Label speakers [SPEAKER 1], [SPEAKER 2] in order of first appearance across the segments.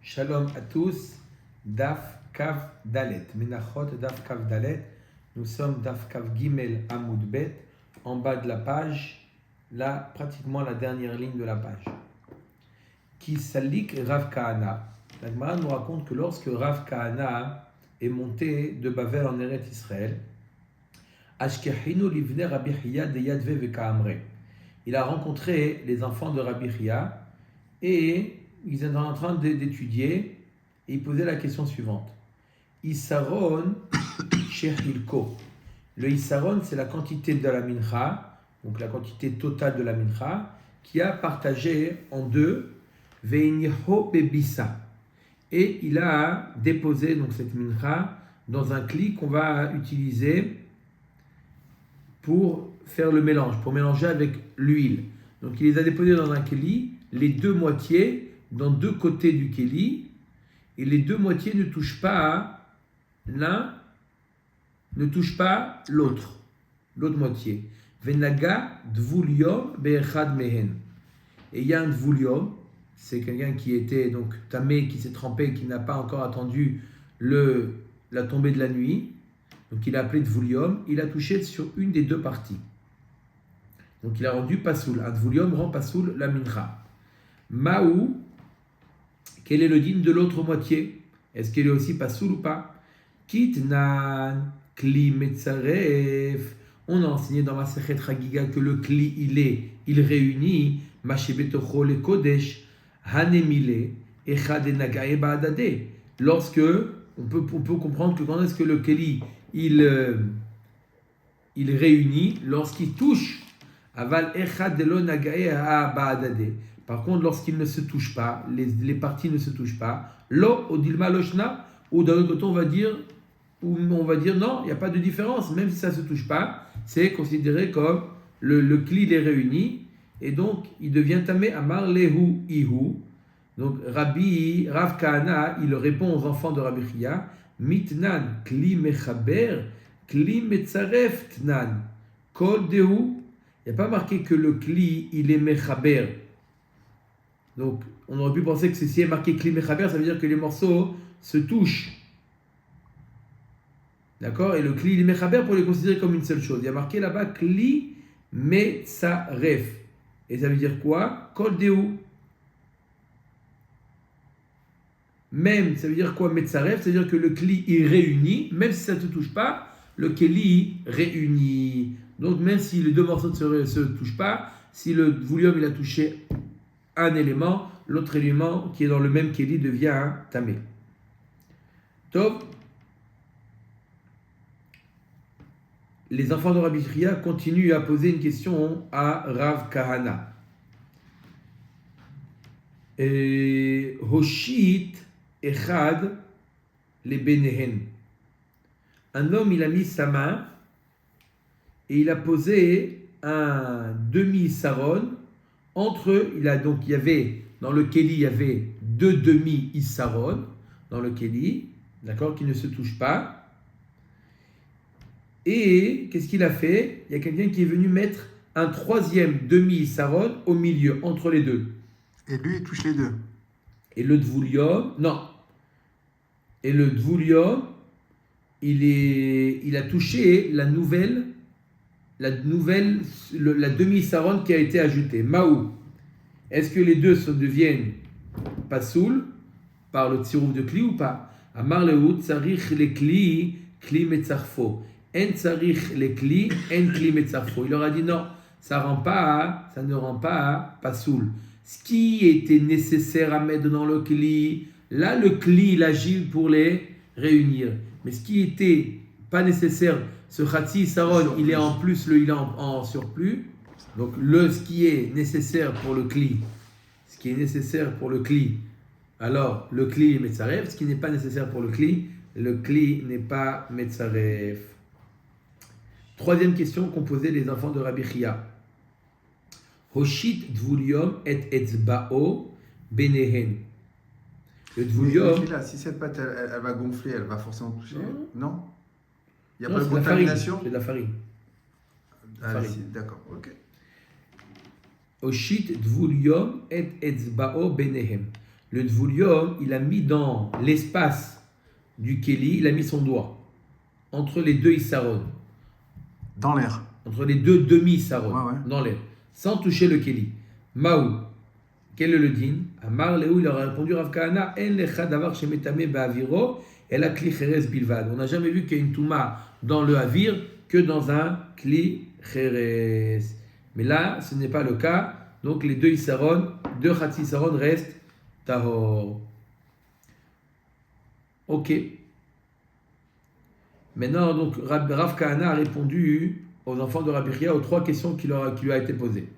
[SPEAKER 1] Shalom à tous, Daf Kav Dalet, Menachot Daf Kav Dalet, nous sommes Daf Kav Gimel Amoud Bet, en bas de la page, là, pratiquement la dernière ligne de la page. Qui salik Rav Kahana. La Gemara nous raconte que lorsque Rav Kahana est monté de Bavel en Eretz Israël, Ashkehinu livne Rabbi Hiya de Yadve Vekaamre. Il a rencontré les enfants de Rabbi Hiya et ils étaient en train d'étudier et ils posaient la question suivante. Issaron Shechilko. Le Issaron, c'est la quantité de la mincha, donc la quantité totale de la mincha, qui a partagé en deux, Veiniho Bebissa. Et il a déposé donc cette mincha dans un kli qu'on va utiliser pour faire le mélange, pour mélanger avec l'huile. Donc il les a déposés dans un kli, les deux moitiés dans deux côtés du keli, et les deux moitiés ne touchent pas l'un, ne touchent pas l'autre moitié. Venaga dvulium be'echad mehen. Et il y a un dvulium, c'est quelqu'un qui était donc tamé, qui s'est trempé, qui n'a pas encore attendu la tombée de la nuit. Donc il a appelé dvulium, il a touché sur une des deux parties. Donc il a rendu pasoul. Un dvulium rend pasoul la mincha. Maou, quel est le din de l'autre moitié? Est-ce qu'elle est aussi pasoul ou pas? Kitnan, kli metzaref. On a enseigné dans ma Sechet Chagiga que le kli, il réunit mashebetocho le kodesh, hanemile, echad enagae ba'adade. Lorsque, on peut comprendre que quand est-ce que le kli, il réunit, lorsqu'il touche, aval echad elo nagae ba'adade. Par contre, lorsqu'ils ne se touchent pas, les parties ne se touchent pas, lo odilma loshna, ou d'un autre côté, on va dire non, il n'y a pas de différence, même si ça ne se touche pas, c'est considéré comme le kli les réunit, et donc il devient tamé amar lehu ihu. Donc Rav Kahana, il répond aux enfants de Rabbi Hiya, mitnan kli mechaber, kli metzaref tnan, kol dehu. Il n'y a pas marqué que le kli, il est mechaber. Donc, on aurait pu penser que si est marqué Kli Mechaber, ça veut dire que les morceaux se touchent. D'accord? Et le Kli Mechaber, pour les considérer comme une seule chose. Il y a marqué là-bas Kli Metzaref. Et ça veut dire quoi? Kol Deu. Même, ça veut dire quoi Metzaref? Ça veut dire que le Kli, il réunit, même si ça ne se touche pas, le Kli réunit. Donc, même si les deux morceaux ne se touchent pas, si le volume il a touché un élément, l'autre élément qui est dans le même keli devient un tamé. Top. Les enfants de Rabbi Hiya continuent à poser une question à Rav Kahana. Hoshit echad le benehen. Un homme, il a mis sa main et il a posé un demi-saron entre eux. Il y avait dans le keli, il y avait deux demi-issaron dans le keli, d'accord, qui ne se touchent pas. Et qu'est-ce qu'il a fait? Il y a quelqu'un qui est venu mettre un troisième demi-issaron au milieu, entre les deux.
[SPEAKER 2] Et lui, il touche les deux.
[SPEAKER 1] Et le dvulium, non. Et le dvulium, il a touché la demi-issaron qui a été ajoutée. Maou. Est-ce que les deux deviennent pasoul par le tsirouf de kli ou pas? Amar lehu tsarich le kli metzarfo. En tsarich le kli, en kli metzarfo. Il leur a dit non, ça ne rend pas pasoul. Ce qui était nécessaire à mettre dans le kli, là le kli il agit pour les réunir. Mais ce qui était pas nécessaire, ce khatsi saron, il est en plus, il est en surplus. Donc ce qui est nécessaire pour le kli, alors le kli est metzaref. Ce qui n'est pas nécessaire pour le kli n'est pas metzaref. Troisième question qu'ont posée les enfants de Rabbi Hiya. Hoshit dvulium et etzbao benehen. Le dvulium.
[SPEAKER 2] Si cette pâte elle va gonfler, elle va forcément toucher. Non? Il n'y a
[SPEAKER 1] Non,
[SPEAKER 2] pas de contamination?
[SPEAKER 1] C'est de la farine.
[SPEAKER 2] D'accord, ok.
[SPEAKER 1] Oshit dvulium et etzbao benehem. Le Dvulium, il a mis dans l'espace du Keli, il a mis son doigt entre les deux Issaron,
[SPEAKER 2] Dans l'air.
[SPEAKER 1] entre les deux demi-Issaron,
[SPEAKER 2] Ouais.
[SPEAKER 1] dans l'air, sans toucher le Keli. Maou, quel est le din? Amar Léou, il aurait répondu Rav Kahana, En lecha davar shemetame ba'aviro, el kli cheres bilvad. On n'a jamais vu qu'il y a une touma dans le avir que dans un kli cheres. Mais là, ce n'est pas le cas. Donc les deux Issaron, deux Chatzi Issaron restent tahor. Ok. Maintenant, donc, Rav Kahana a répondu aux enfants de Rabbi Chia aux 3 questions qui lui a été posées.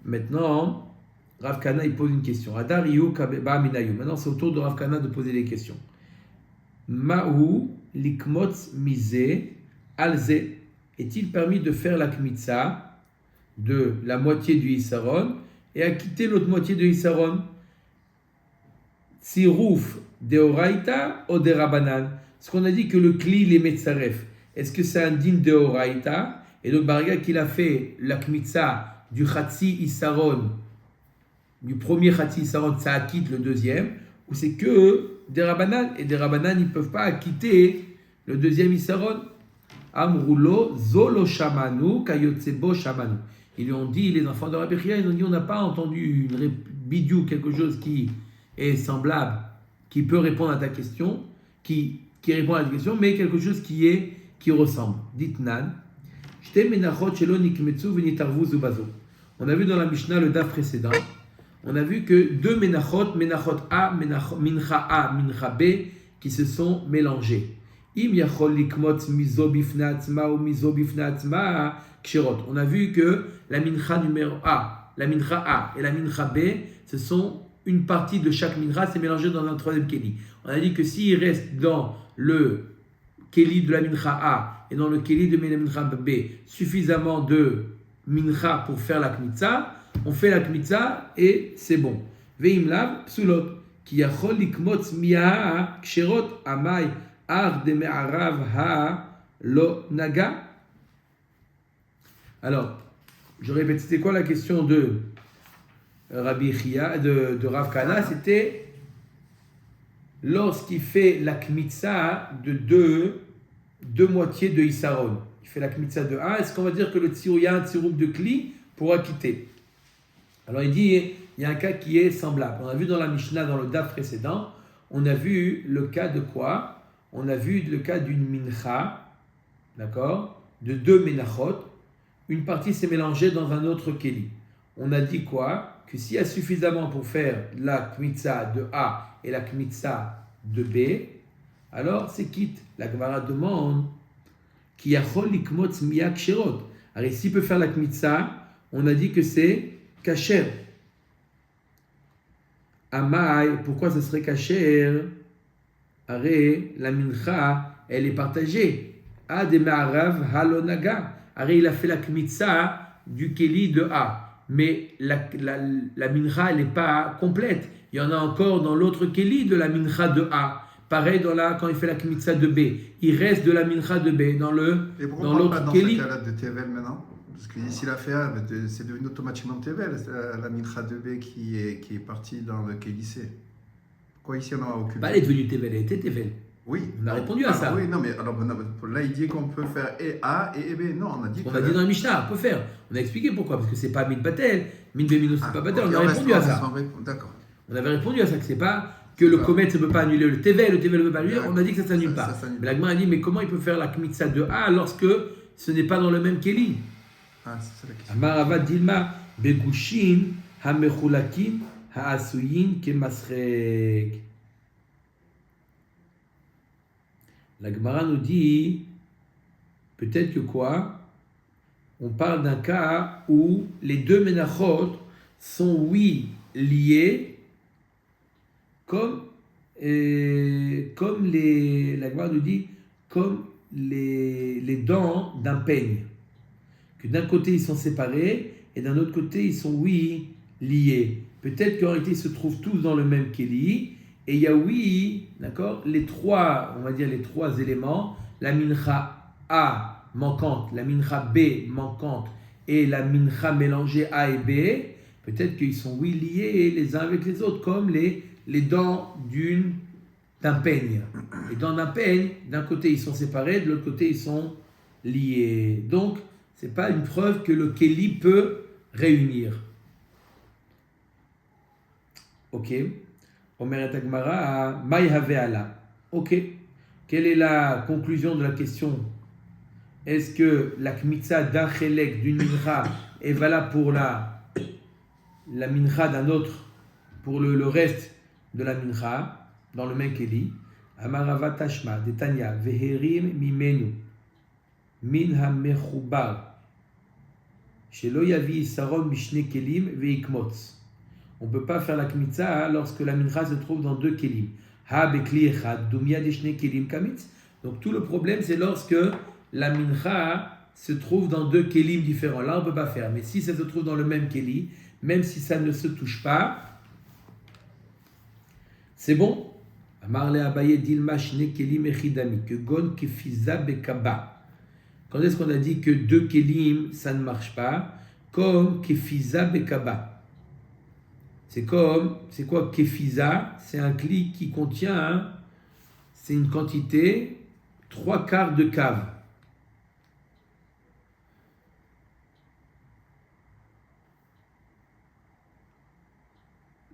[SPEAKER 1] Maintenant, Rav Kahana il pose une question. Adar Iyu Kabeba Minayu. Maintenant, c'est au tour de Rav Kahana de poser des questions. Ma'u likmotz mize alze. Est-il permis de faire la kmitza de la moitié du Issaron et à quitter l'autre moitié du Issaron? Tziruf deoraita ou de Rabanan. Parce qu'on a dit que le kli les metzaref. Est-ce que c'est un din deoraita? Et donc, Bariga qu'il a fait la kmitza du Chatzi Issaron, du premier Chatzi Issaron, ça acquitte le deuxième, ou c'est que des Rabanan, et des Rabanan, ils ne peuvent pas acquitter le deuxième Issaron. Amroulo, Zolo Shamanu, Kayotsebo Shamanu. Ils lui ont dit, les enfants de Rabbi Chia, ils ont dit, on n'a pas entendu une bidou, quelque chose qui est semblable, qui peut répondre à ta question, qui répond à ta question, mais quelque chose qui ressemble. Dites Nan. On a vu dans la Mishnah, le daf précédent, on a vu que deux menachot A, mincha A, mincha B, qui se sont mélangés. Im yachol likmot mizo bifne atzma ou mizo bifne atzma kshirot. On a vu que la mincha numéro A, la mincha A et la mincha B, ce sont une partie de chaque mincha, c'est mélangé dans un troisième keli. On a dit que s'il reste dans le keli de la mincha A et dans le keli de la mincha B suffisamment de mincha pour faire la kmitza, on fait la kmitza et c'est bon. Veim lav psulot ki yachol likmot miya kshirot amay ar de me'arav ha lo naga. Alors, je répète, c'était quoi la question de Rabbi Chia, de Rav Kahana? C'était lorsqu'il fait la kmitza de deux moitiés de Issaron. Il fait la kmitza de 1. Est-ce qu'on va dire que le tzirou, il y a un tzirou de kli pour acquitter? Alors il dit, il y a un cas qui est semblable. On a vu dans la Mishnah, dans le daf précédent, on a vu le cas de quoi? On a vu le cas d'une mincha, d'accord, de deux menachot. Une partie s'est mélangée dans un autre keli. On a dit quoi? Que s'il y a suffisamment pour faire la kmitza de A et la kmitza de B, alors c'est quitte. La Gemara demande qui yachol likmot miya kshirot. Alors s'il peut faire la kmitza, on a dit que c'est kasher. Amai, pourquoi ce serait kasher? Aré, la mincha, elle est partagée. A de ma'arav halonaga. Aré, il a fait la kmitza du keli de A. Mais la mincha, elle n'est pas complète. Il y en a encore dans l'autre keli de la mincha de A. Pareil quand il fait la kmitza de B. Il reste de la mincha de B dans l'autre keli.
[SPEAKER 2] Et pourquoi on ne parle pas dans ce cas-là de Tevel maintenant? Parce que ici, la FEA, c'est devenu automatiquement Tevel, la mincha de B qui est partie dans le keli C. Pourquoi ici on a aucune...
[SPEAKER 1] Bah, elle est devenue Tevel, elle était Tevel.
[SPEAKER 2] Oui.
[SPEAKER 1] On a répondu à ça.
[SPEAKER 2] Oui, non, mais alors, là, il dit qu'on peut faire et A et B. Non, on a dit
[SPEAKER 1] On a dit dans la Mishnah, on peut faire. On a expliqué pourquoi. Parce que c'est pas Min Batel. Min Bemino, c'est pas Batel. On a répondu à ça.
[SPEAKER 2] D'accord.
[SPEAKER 1] On avait répondu à ça, que c'est pas que le Komet ne peut pas annuler le Tevel ne peut pas annuler. On a dit que ça ne s'annule pas. Mais la Gemara a dit, mais comment il peut faire la Kmitza de A lorsque ce n'est pas dans le même Keli?
[SPEAKER 2] Ah, c'est ça la question.
[SPEAKER 1] Amarava Dilma, Begushin, Hamechulakin, Haasuyin, Kemasrek. La Gemara nous dit, peut-être que quoi? On parle d'un cas où les deux menachot sont, oui, liés, comme la Gemara nous dit, comme les dents d'un peigne. Que d'un côté ils sont séparés, et d'un autre côté ils sont, oui, liés. Peut-être qu'en réalité ils se trouvent tous dans le même keli, et il y a, oui, d'accord, les trois éléments, la mincha A manquante, la mincha B manquante, et la mincha mélangée A et B. Peut-être qu'ils sont, oui, liés les uns avec les autres, comme les dents d'un peigne. Les dents d'un peigne, d'un côté ils sont séparés, de l'autre côté ils sont liés. Donc, ce n'est pas une preuve que le Kéli peut réunir. Ok. Omer et Agmara, Maï Haveala. Ok. Quelle est la conclusion de la question? Est-ce que la kmitza d'un chelek, d'une mincha, est valable pour la mincha d'un autre, pour le reste de la mincha, dans le même Kéli? Amarava tashma, detanya, veherim mimenu, min ha-mechubar, shelo yavi saron mishne kelim veikmotz. On ne peut pas faire la kmitza lorsque la mincha se trouve dans deux kelim. Ha bekli echad, dumia deshne kelim kamitz. Donc tout le problème, c'est lorsque la mincha se trouve dans deux kelim différents. Là, on ne peut pas faire. Mais si ça se trouve dans le même keli, même si ça ne se touche pas, c'est bon. Amarle abaye dilma shne kelim echidami, que gon kefiza bekaba. Quand est-ce qu'on a dit que deux kelim, ça ne marche pas? Comme kefiza bekaba. C'est quoi kefiza? C'est un kli qui contient, c'est une quantité, 3/4 de cave.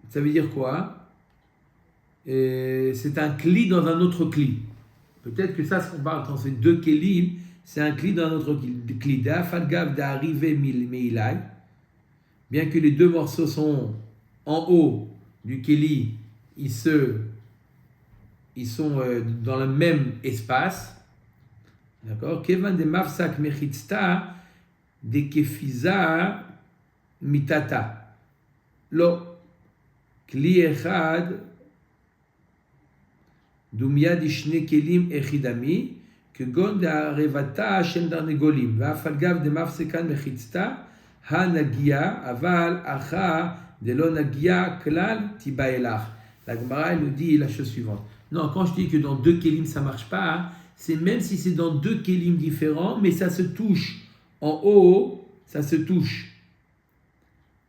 [SPEAKER 1] Ça veut dire quoi? C'est un kli dans un autre kli. Peut-être que ça, ce qu'on parle quand c'est deux kelim, c'est un kli dans un autre kli. D'afalgav d'arriver meilai. Bien que les deux morceaux sont en haut du keli, ils sont dans le même espace. D'accord? Kevan de mafsak mechitzta de kefiza mitata. Lo kli echad dumia dishne kelim echidami kegon de arevata shem darnegolim va'afalgav de mafsekan mechitzta hanagia aval acha de l'onagia klal tibaelach. La Gemara nous dit la chose suivante. Non, quand je dis que dans deux kelim ça marche pas, c'est même si c'est dans deux kelim différents, mais ça se touche. En haut, ça se touche.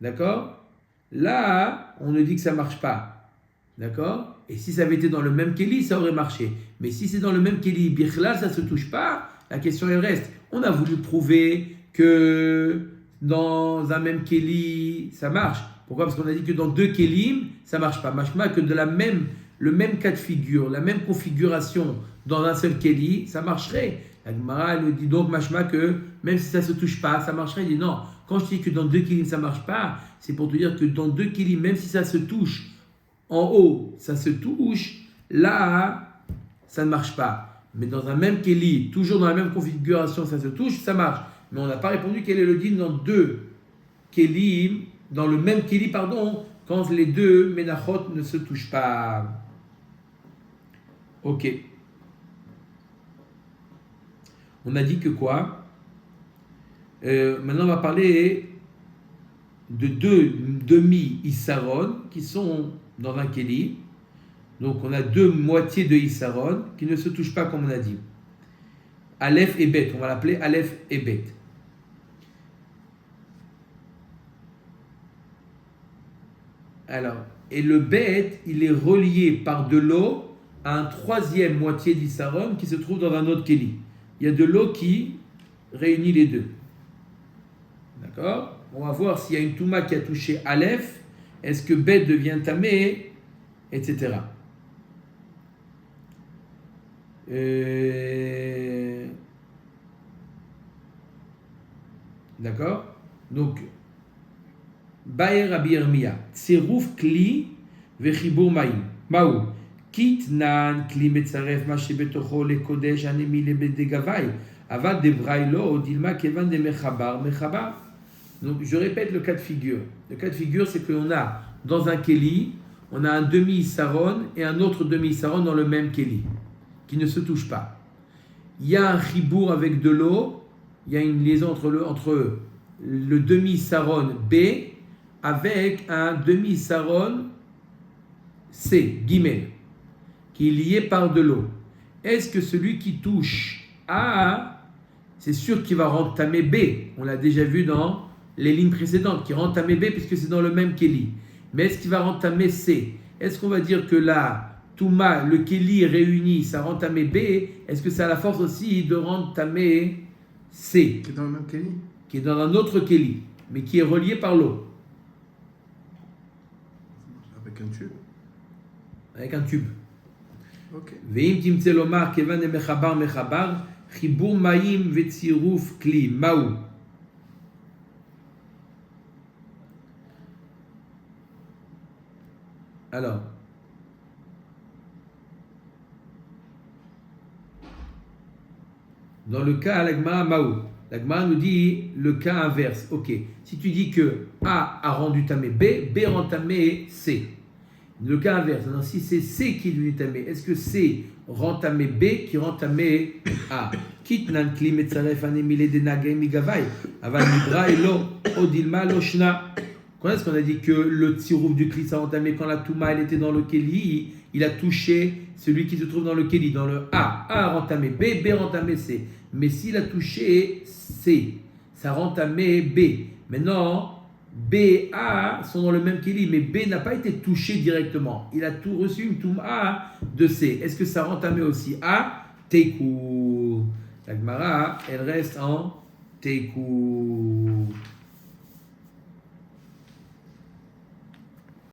[SPEAKER 1] D'accord? Là, on nous dit que ça marche pas. D'accord? Et si ça avait été dans le même keli, ça aurait marché. Mais si c'est dans le même keli, bichlal, ça se touche pas, la question elle reste. On a voulu prouver que dans un même keli, ça marche. Pourquoi? Parce qu'on a dit que dans deux kelim, ça marche pas. Machma que le même cas de figure, la même configuration dans un seul keli, ça marcherait. La Gemara nous dit donc machma que même si ça se touche pas, ça marcherait. Il dit non. Quand je dis que dans deux kelim ça marche pas, c'est pour te dire que dans deux kelim, même si ça se touche en haut, ça se touche, là, ça ne marche pas. Mais dans un même keli, toujours dans la même configuration, ça se touche, ça marche. Mais on n'a pas répondu quel est le din dans deux kelim, dans le même keli, pardon, quand les deux menachot ne se touchent pas. Ok. On a dit que quoi? Maintenant, on va parler de deux demi-issaron qui sont dans un keli. Donc, on a deux moitiés de issaron qui ne se touchent pas, comme on a dit. Aleph et Bet. On va l'appeler Aleph et Bet. Alors, et le Bet, il est relié par de l'eau à un troisième moitié d'issaron qui se trouve dans un autre keli. Il y a de l'eau qui réunit les deux. D'accord? On va voir s'il y a une touma qui a touché Aleph, est-ce que Bet devient tamé, etc. D'accord? Donc, Baer Rabbi Yirmiyah, Tserouf Kli Vechibur Maïm. Maou. Kitnan Kli Metzaref Mashebetocho Le Kodesh Anemi Le Bedegavai. Avad de Brailo, Dilma Kevan de Mechabar. Mechabar. Donc, je répète le cas de figure. Le cas de figure, c'est qu'on a dans un keli, on a un demi-issaron et un autre demi-issaron dans le même keli, qui ne se touchent pas. Il y a un chibour avec de l'eau, il y a une liaison entre le demi-issaron B avec un demi-issaron C, guillemets, qui est lié par de l'eau. Est-ce que celui qui touche A, c'est sûr qu'il va rendre tamé B? On l'a déjà vu dans les lignes précédentes, qui rend tamé B puisque c'est dans le même Kéli. Mais est-ce qu'il va rendre tamé C? Est-ce qu'on va dire que là, Touma, le Kéli réuni, ça rend tamé B? Est-ce que ça a la force aussi de rendre tamé C?
[SPEAKER 2] Qui est dans le même Kéli?
[SPEAKER 1] Qui est dans un autre Kéli, mais qui est relié par l'eau.
[SPEAKER 2] Avec un tube.
[SPEAKER 1] Avec un tube.
[SPEAKER 2] Ok.
[SPEAKER 1] Veim timtse lomar kevan e mechabar mechabar chibur maim vetziruf kli maou. Alors, dans le cas à l'agma maou, l'agma nous dit le cas inverse. Ok, si tu dis que A a rendu tamé B, B rend tamé C. Le cas inverse, alors si c'est C qui est devenu tamé, est-ce que C rend tamé B qui rend tamé A? Kitnan kli metzaref anemile de nagay migavai, aval nibra elo odilma loshna. Quand est-ce qu'on a dit que le tsirouf du kli ça rend tamé quand la touma elle était dans le keli, il a touché celui qui se trouve dans le keli, dans le A rend tamé B, B rend tamé C. Mais s'il a touché C, ça rend tamé B. Maintenant, B et A sont dans le même keli, mais B n'a pas été touché directement. Il a tout reçu une touma de C. Est-ce que ça rend tamé aussi A? Teikou. La Gemara, elle reste en Teikou.